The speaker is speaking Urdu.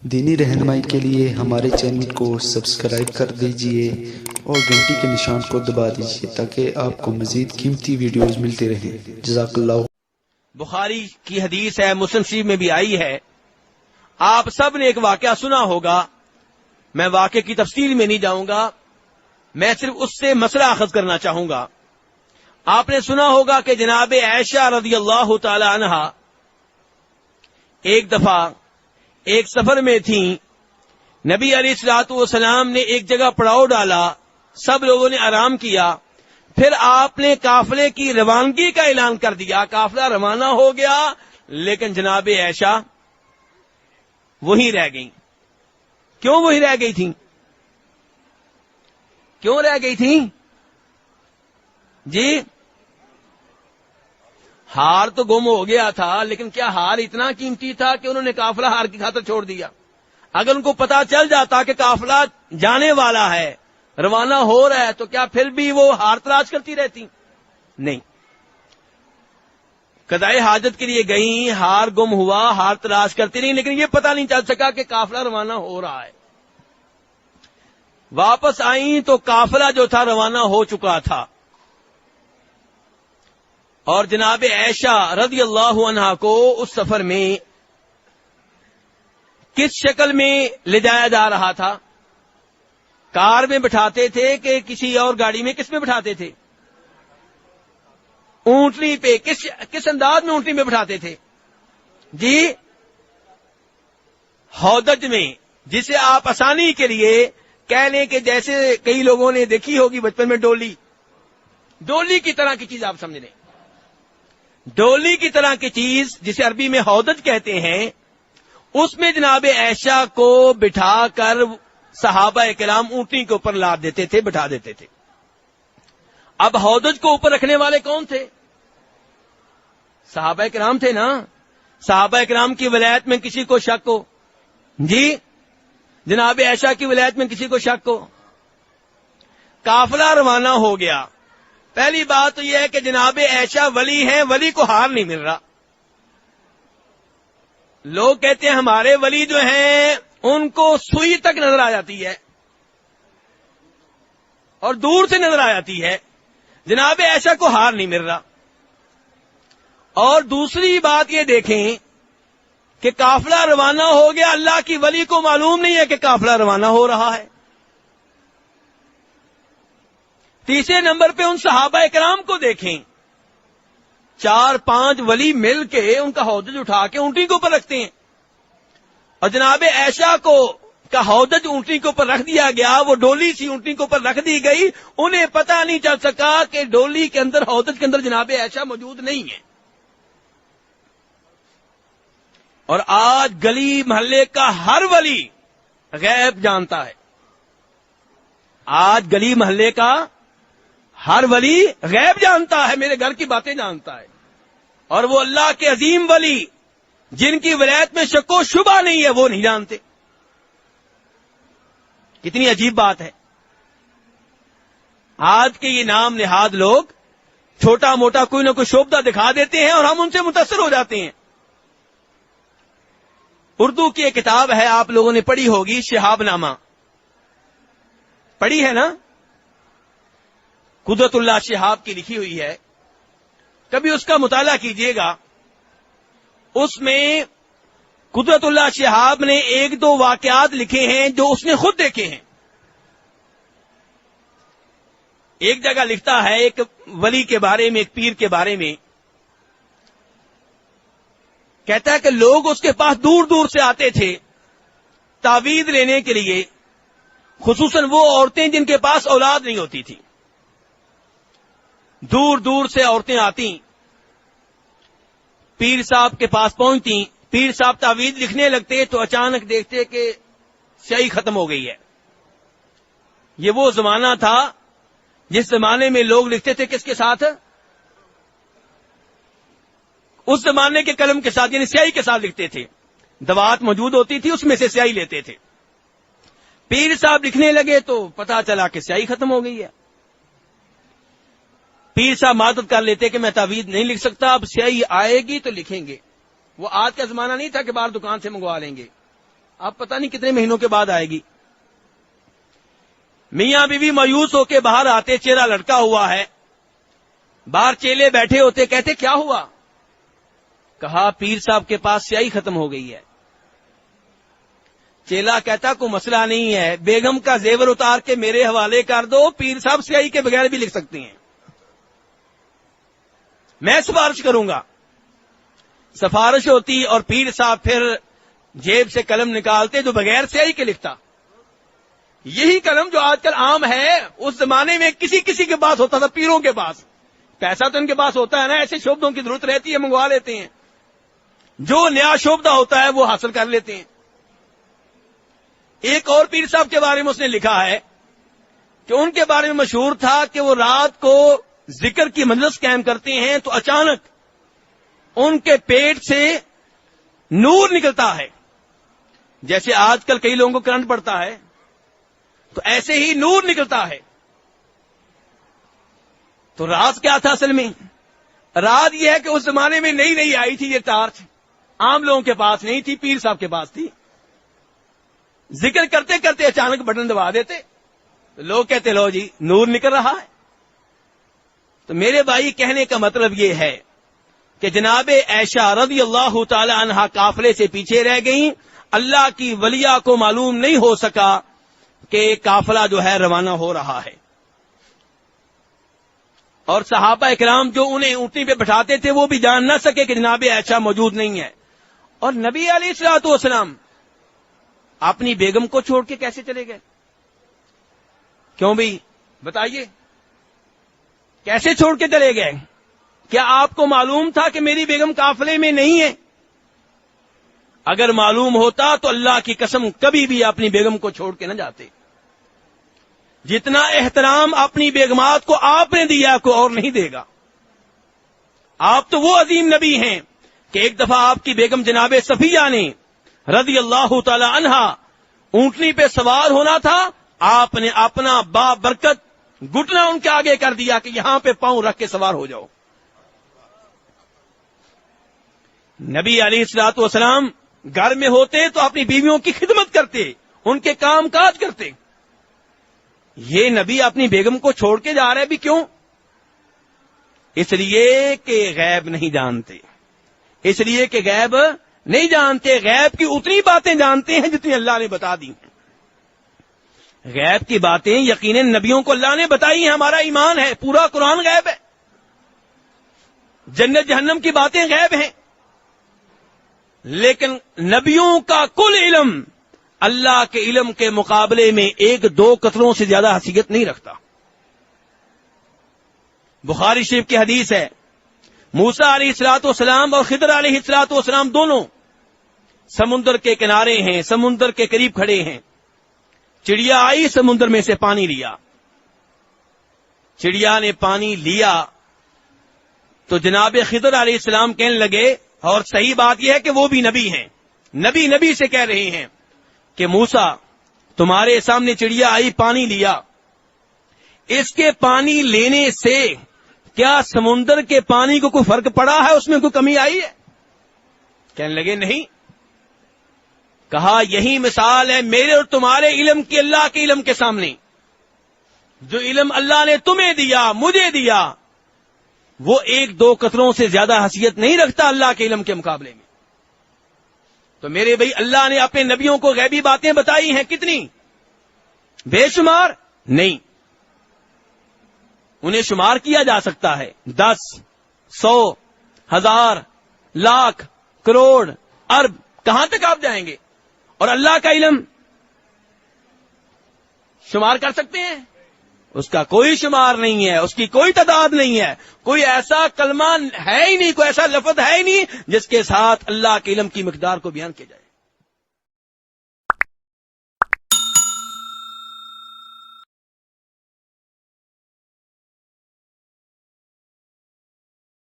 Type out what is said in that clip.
دینی رہنمائی کے لیے ہمارے چینل کو سبسکرائب کر دیجئے اور گھنٹی کے نشان کو دبا دیجئے تاکہ آپ کو مزید قیمتی ویڈیوز ملتے رہیں۔ جزاک اللہ۔ بخاری کی حدیث ہے، مسلم شریف میں بھی آئی ہے۔ آپ سب نے ایک واقعہ سنا ہوگا، میں واقعے کی تفصیل میں نہیں جاؤں گا، میں صرف اس سے مسئلہ اخذ کرنا چاہوں گا۔ آپ نے سنا ہوگا کہ جناب عائشہ رضی اللہ تعالی عنہا ایک دفعہ ایک سفر میں تھیں، نبی علیہ الصلوۃ والسلام نے ایک جگہ پڑاؤ ڈالا، سب لوگوں نے آرام کیا، پھر آپ نے قافلے کی روانگی کا اعلان کر دیا، قافلہ روانہ ہو گیا، لیکن جناب عائشہ وہیں رہ گئیں۔ کیوں وہیں رہ گئی تھیں؟ کیوں رہ گئی تھیں؟ جی، ہار تو گم ہو گیا تھا، لیکن کیا ہار اتنا قیمتی تھا کہ انہوں نے قافلہ ہار کی خاطر چھوڑ دیا؟ اگر ان کو پتا چل جاتا کہ قافلہ جانے والا ہے، روانہ ہو رہا ہے، تو کیا پھر بھی وہ ہار تلاش کرتی رہتی؟ نہیں، قضائے حاجت کے لیے گئیں، ہار گم ہوا، ہار تلاش کرتی رہی، لیکن یہ پتا نہیں چل سکا کہ قافلہ روانہ ہو رہا ہے۔ واپس آئیں تو قافلہ جو تھا روانہ ہو چکا تھا، اور جناب عائشہ رضی اللہ عنہا کو اس سفر میں کس شکل میں لے جایا جا رہا تھا؟ کار میں بٹھاتے تھے کہ کسی اور گاڑی میں؟ کس میں بٹھاتے تھے؟ اونٹنی پہ۔ کس انداز میں اونٹنی پہ بٹھاتے تھے؟ جی، ہودج میں، جسے آپ آسانی کے لیے کہہ لیں کہ جیسے کئی لوگوں نے دیکھی ہوگی بچپن میں ڈولی کی طرح کی چیز آپ سمجھ لیں، ڈولی کی طرح کی چیز جسے عربی میں ہودج کہتے ہیں، اس میں جناب عائشہ کو بٹھا کر صحابہ کرام اونٹنی کے اوپر لاد دیتے تھے، بٹھا دیتے تھے۔ اب ہودج کو اوپر رکھنے والے کون تھے؟ صحابہ کرام تھے نا۔ صحابہ کرام کی ولایت میں کسی کو شک ہو؟ جی، جناب عائشہ کی ولایت میں کسی کو شک ہو؟ قافلہ روانہ ہو گیا، پہلی بات تو یہ ہے کہ جناب عائشہ ولی ہیں، ولی کو ہار نہیں مل رہا۔ لوگ کہتے ہیں ہمارے ولی جو ہیں ان کو سوئی تک نظر آ جاتی ہے اور دور سے نظر آ جاتی ہے، جناب عائشہ کو ہار نہیں مل رہا۔ اور دوسری بات یہ دیکھیں کہ قافلہ روانہ ہو گیا، اللہ کی ولی کو معلوم نہیں ہے کہ قافلہ روانہ ہو رہا ہے۔ تیسرے نمبر پہ ان صحابہ کرام کو دیکھیں، 4-5 ولی مل کے ان کا ہودج اٹھا کے اونٹنی کے اوپر رکھتے ہیں، اور جناب عائشہ کا ہودج اونٹنی کے اوپر رکھ دیا گیا، وہ ڈولی سی اونٹنی کے اوپر رکھ دی گئی، انہیں پتہ نہیں چل سکا کہ ڈولی کے اندر، ہودج کے اندر جناب عائشہ موجود نہیں ہے۔ اور آج گلی محلے کا ہر ولی غیب جانتا ہے، آج گلی محلے کا ہر ولی غیب جانتا ہے، میرے گھر کی باتیں جانتا ہے، اور وہ اللہ کے عظیم ولی جن کی ولایت میں شک و شبہ نہیں ہے وہ نہیں جانتے۔ کتنی عجیب بات ہے۔ آج کے یہ نام نہاد لوگ چھوٹا موٹا کوئی نہ کوئی شعبہ دکھا دیتے ہیں اور ہم ان سے متاثر ہو جاتے ہیں۔ اردو کی ایک کتاب ہے، آپ لوگوں نے پڑھی ہوگی، شہاب نامہ، پڑھی ہے نا؟ قدرت اللہ شہاب کی لکھی ہوئی ہے، کبھی اس کا مطالعہ کیجئے گا۔ اس میں قدرت اللہ شہاب نے 1-2 واقعات لکھے ہیں جو اس نے خود دیکھے ہیں۔ ایک جگہ لکھتا ہے ایک ولی کے بارے میں، ایک پیر کے بارے میں، کہتا ہے کہ لوگ اس کے پاس دور دور سے آتے تھے تعویذ لینے کے لیے، خصوصاً وہ عورتیں جن کے پاس اولاد نہیں ہوتی تھی، دور دور سے عورتیں آتی، پیر صاحب کے پاس پہنچتی، پیر صاحب تعویذ لکھنے لگتے تو اچانک دیکھتے کہ سیاہی ختم ہو گئی ہے۔ یہ وہ زمانہ تھا جس زمانے میں لوگ لکھتے تھے کس کے ساتھ؟ اس زمانے کے قلم کے ساتھ، یعنی سیاہی کے ساتھ لکھتے تھے، دوات موجود ہوتی تھی اس میں سے سیاہی لیتے تھے۔ پیر صاحب لکھنے لگے تو پتا چلا کہ سیاہی ختم ہو گئی ہے۔ پیر صاحب معذرت کر لیتے کہ میں تعویذ نہیں لکھ سکتا، اب سیاہی آئے گی تو لکھیں گے۔ وہ آج کا زمانہ نہیں تھا کہ باہر دکان سے منگوا لیں گے، اب پتہ نہیں کتنے مہینوں کے بعد آئے گی. میاں بیوی مایوس ہو کے باہر آتے, چہرہ لٹکا ہوا ہے, باہر چیلے بیٹھے ہوتے, کہتے کیا ہوا؟ کہا پیر صاحب کے پاس سیاہی ختم ہو گئی ہے. چیلا کہتا کوئی مسئلہ نہیں ہے, بیگم کا زیور اتار کے میرے حوالے کر دو, پیر صاحب سیاہی کے بغیر بھی لکھ سکتی ہیں, میں سفارش کروں گا. سفارش ہوتی اور پیر صاحب پھر جیب سے قلم نکالتے جو بغیر سیاہی کے لکھتا. یہی قلم جو آج کل عام ہے, اس زمانے میں کسی کسی کے پاس ہوتا تھا, پیروں کے پاس. پیسہ تو ان کے پاس ہوتا ہے نا, ایسے شعبدوں کی ضرورت رہتی ہے, منگوا لیتے ہیں, جو نیا شعبدہ ہوتا ہے وہ حاصل کر لیتے ہیں. ایک اور پیر صاحب کے بارے میں اس نے لکھا ہے کہ ان کے بارے میں مشہور تھا کہ وہ رات کو ذکر کی مجلس قائم کرتے ہیں تو اچانک ان کے پیٹ سے نور نکلتا ہے. جیسے آج کل کئی لوگوں کو کرنٹ پڑتا ہے تو ایسے ہی نور نکلتا ہے. تو راز کیا تھا اصل میں؟ راز یہ ہے کہ اس زمانے میں نئی نئی آئی تھی یہ ٹارچ, عام لوگوں کے پاس نہیں تھی, پیر صاحب کے پاس تھی. ذکر کرتے کرتے اچانک بٹن دبا دیتے, لوگ کہتے لو جی نور نکل رہا ہے. تو میرے بھائی کہنے کا مطلب یہ ہے کہ جناب عائشہ رضی اللہ تعالی عنہا قافلے سے پیچھے رہ گئیں. اللہ کی ولیہ کو معلوم نہیں ہو سکا کہ قافلہ جو ہے روانہ ہو رہا ہے. اور صحابہ اکرام جو انہیں اونٹنی پہ بٹھاتے تھے وہ بھی جان نہ سکے کہ جناب عائشہ موجود نہیں ہے. اور نبی علیہ الصلوۃ والسلام اپنی بیگم کو چھوڑ کے کیسے چلے گئے؟ کیوں بھی بتائیے, کیسے چھوڑ کے چلے گئے؟ کیا آپ کو معلوم تھا کہ میری بیگم قافلے میں نہیں ہے؟ اگر معلوم ہوتا تو اللہ کی قسم کبھی بھی اپنی بیگم کو چھوڑ کے نہ جاتے. جتنا احترام اپنی بیگمات کو آپ نے دیا کوئی اور نہیں دے گا. آپ تو وہ عظیم نبی ہیں کہ ایک دفعہ آپ کی بیگم جناب صفیہ نے رضی اللہ تعالی عنہا اونٹنی پہ سوار ہونا تھا, آپ نے اپنا با برکت گھٹنا ان کے آگے کر دیا کہ یہاں پہ پاؤں رکھ کے سوار ہو جاؤ. نبی علیہ الصلوۃ والسلام گھر میں ہوتے تو اپنی بیویوں کی خدمت کرتے, ان کے کام کاج کرتے. یہ نبی اپنی بیگم کو چھوڑ کے جا رہے بھی کیوں؟ اس لیے کہ غیب نہیں جانتے, اس لیے کہ غیب نہیں جانتے. غیب کی اتنی باتیں جانتے ہیں جتنی اللہ نے بتا دی ہیں. غیب کی باتیں یقیناً نبیوں کو اللہ نے بتائی ہیں, ہمارا ایمان ہے. پورا قرآن غیب ہے, جنت جہنم کی باتیں غیب ہیں, لیکن نبیوں کا کل علم اللہ کے علم کے مقابلے میں 1-2 قطروں سے زیادہ حیثیت نہیں رکھتا. بخاری شریف کی حدیث ہے, موسیٰ علیہ الصلوۃ والسلام اور خضر علیہ الصلوۃ والسلام دونوں سمندر کے کنارے ہیں, سمندر کے قریب کھڑے ہیں. چڑیا آئی, سمندر میں سے پانی لیا. چڑیا نے پانی لیا تو جناب خضر علیہ السلام کہنے لگے, اور صحیح بات یہ ہے کہ وہ بھی نبی ہیں, نبی سے کہہ رہے ہیں کہ موسیٰ تمہارے سامنے چڑیا آئی, پانی لیا, اس کے پانی لینے سے کیا سمندر کے پانی کو کوئی فرق پڑا ہے, اس میں کوئی کمی آئی ہے؟ کہنے لگے نہیں. کہا یہی مثال ہے میرے اور تمہارے علم کی اللہ کے علم کے سامنے. جو علم اللہ نے تمہیں دیا, مجھے دیا, وہ 1-2 قطروں سے زیادہ حیثیت نہیں رکھتا اللہ کے علم کے مقابلے میں. تو میرے بھائی اللہ نے اپنے نبیوں کو غیبی باتیں بتائی ہیں, کتنی؟ بے شمار نہیں. انہیں شمار کیا جا سکتا ہے, 10, 100, 1000, لاکھ, کروڑ, ارب, کہاں تک آپ جائیں گے؟ اور اللہ کا علم شمار کر سکتے ہیں؟ اس کا کوئی شمار نہیں ہے, اس کی کوئی تعداد نہیں ہے. کوئی ایسا کلمہ ہے ہی نہیں, کوئی ایسا لفظ ہے ہی نہیں جس کے ساتھ اللہ کے علم کی مقدار کو بیان کیا جائے.